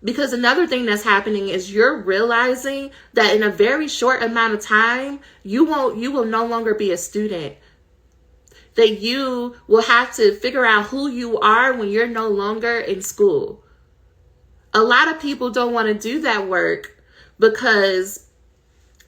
Because another thing that's happening is you're realizing that in a very short amount of time, you will no longer be a student. That you will have to figure out who you are when you're no longer in school. A lot of people don't want to do that work because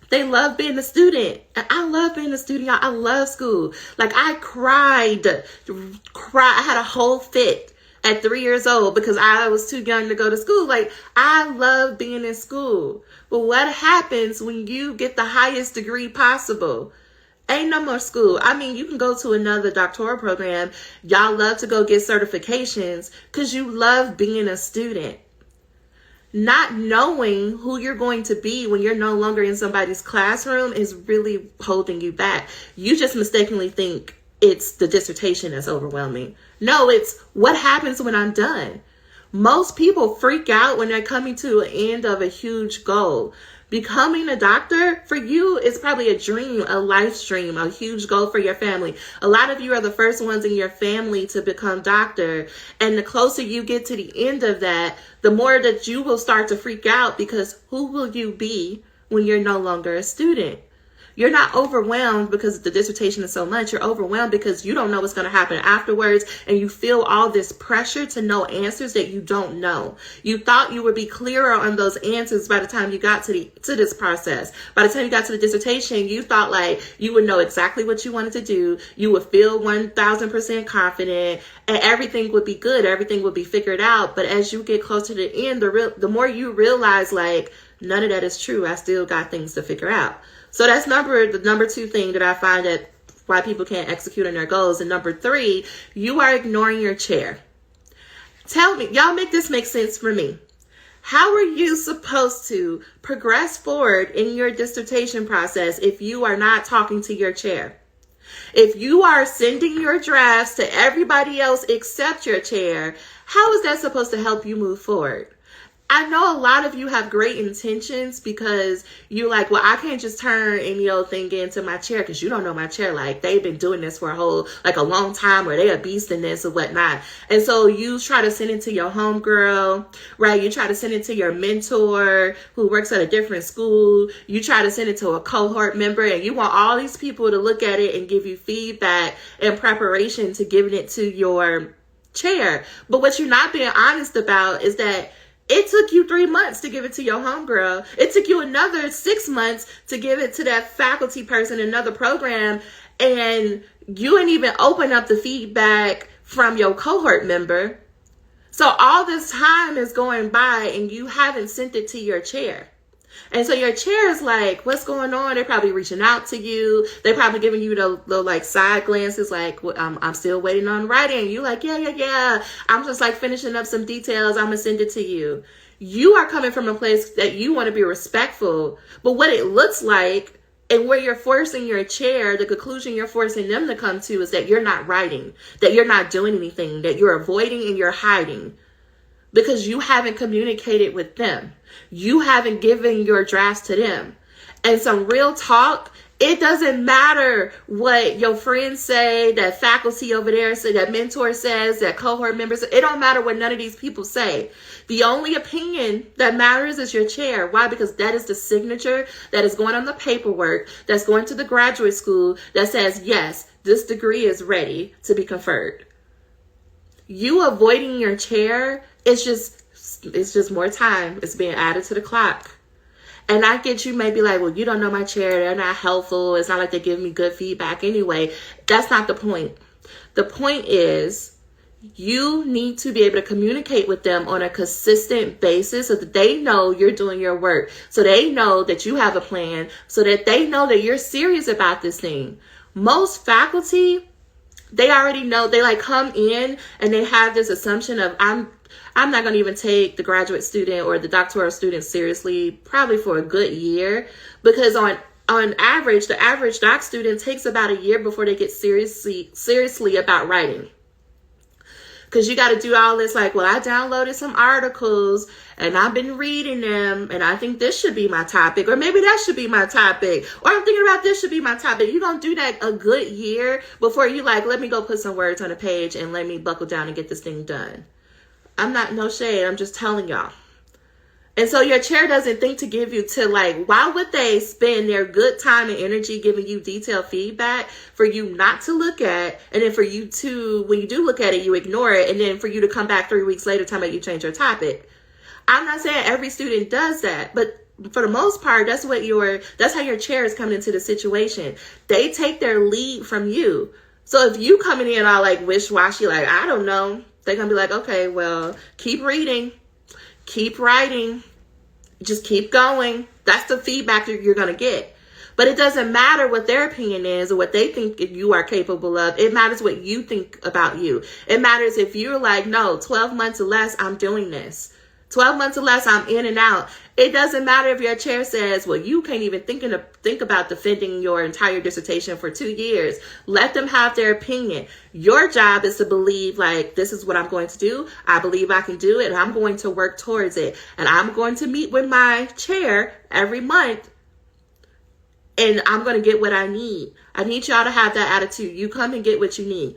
they love being a student. And I love being a student, y'all. I love school. Like, I cried. I had a whole fit at 3 years old because I was too young to go to school. Like, I love being in school. But what happens when you get the highest degree possible? Ain't no more school. I mean, you can go to another doctoral program. Y'all love to go get certifications because you love being a student. Not knowing who you're going to be when you're no longer in somebody's classroom is really holding you back. You just mistakenly think it's the dissertation that's overwhelming. No, it's what happens when I'm done. Most people freak out when they're coming to an end of a huge goal. Becoming a doctor for you is probably a dream, a life dream, a huge goal for your family. A lot of you are the first ones in your family to become doctor. And the closer you get to the end of that, the more that you will start to freak out because who will you be when you're no longer a student? You're not overwhelmed because the dissertation is so much. You're overwhelmed because you don't know what's going to happen afterwards. And you feel all this pressure to know answers that you don't know. You thought you would be clearer on those answers by the time you got to this process. By the time you got to the dissertation, you thought like you would know exactly what you wanted to do. You would feel 1000% confident and everything would be good. Everything would be figured out. But as you get closer to the end, the more you realize like none of that is true. I still got things to figure out. So that's the number 2 thing that I find that why people can't execute on their goals. And number 3, you are ignoring your chair. Tell me, y'all, make this make sense for me. How are you supposed to progress forward in your dissertation process if you are not talking to your chair? If you are sending your drafts to everybody else except your chair, how is that supposed to help you move forward? I know a lot of you have great intentions because you're like, well, I can't just turn any old thing into my chair because you don't know my chair. Like, they've been doing this for a long time, or they a beast in this or whatnot. And so you try to send it to your homegirl, right? You try to send it to your mentor who works at a different school. You try to send it to a cohort member, and you want all these people to look at it and give you feedback in preparation to giving it to your chair. But what you're not being honest about is that it took you 3 months to give it to your homegirl. It took you another 6 months to give it to that faculty person in another program. And you didn't even open up the feedback from your cohort member. So all this time is going by and you haven't sent it to your chair. And so your chair is like, what's going on? They're probably reaching out to you. They're probably giving you the like side glances, like, well, I'm still waiting on writing. You like, yeah. I'm just like finishing up some details. I'm going to send it to you. You are coming from a place that you want to be respectful. But what it looks like and where you're forcing your chair, the conclusion you're forcing them to come to is that you're not writing, that you're not doing anything, that you're avoiding and you're hiding. Because you haven't communicated with them. You haven't given your drafts to them. And some real talk, it doesn't matter what your friends say, that faculty over there say, that mentor says, that cohort members, it don't matter what none of these people say. The only opinion that matters is your chair. Why? Because that is the signature that is going on the paperwork, that's going to the graduate school that says, yes, this degree is ready to be conferred. You avoiding your chair, it's just more time. It's being added to the clock. And I get you may be like, well, you don't know my chair. They're not helpful. It's not like they give me good feedback anyway. That's not the point. The point is you need to be able to communicate with them on a consistent basis so that they know you're doing your work. So they know that you have a plan. So that they know that you're serious about this thing. Most faculty, they already know. They like come in and they have this assumption of I'm not going to even take the graduate student or the doctoral student seriously probably for a good year, because on average, the average doc student takes about a year before they get seriously about writing. Because you got to do all this like, well, I downloaded some articles and I've been reading them and I think this should be my topic, or maybe that should be my topic, or I'm thinking about this should be my topic. You're going to do that a good year before you like, let me go put some words on a page and let me buckle down and get this thing done. I'm not no shade. I'm just telling y'all. And so your chair doesn't think to give you to like, why would they spend their good time and energy giving you detailed feedback for you not to look at, and then for you to, when you do look at it, you ignore it, and then for you to come back 3 weeks later telling me you change your topic. I'm not saying every student does that, but for the most part, that's how your chair is coming into the situation. They take their lead from you. So if you coming in all like wish-washy, like, I don't know, they're going to be like, okay, well, keep reading, keep writing, just keep going. That's the feedback that you're going to get. But it doesn't matter what their opinion is or what they think you are capable of. It matters what you think about you. It matters if you're like, no, 12 months or less, I'm doing this. 12 months or less, I'm in and out. It doesn't matter if your chair says, well, you can't even think about defending your entire dissertation for 2 years. Let them have their opinion. Your job is to believe, like, this is what I'm going to do. I believe I can do it, and I'm going to work towards it. And I'm going to meet with my chair every month, and I'm going to get what I need. I need y'all to have that attitude. You come and get what you need.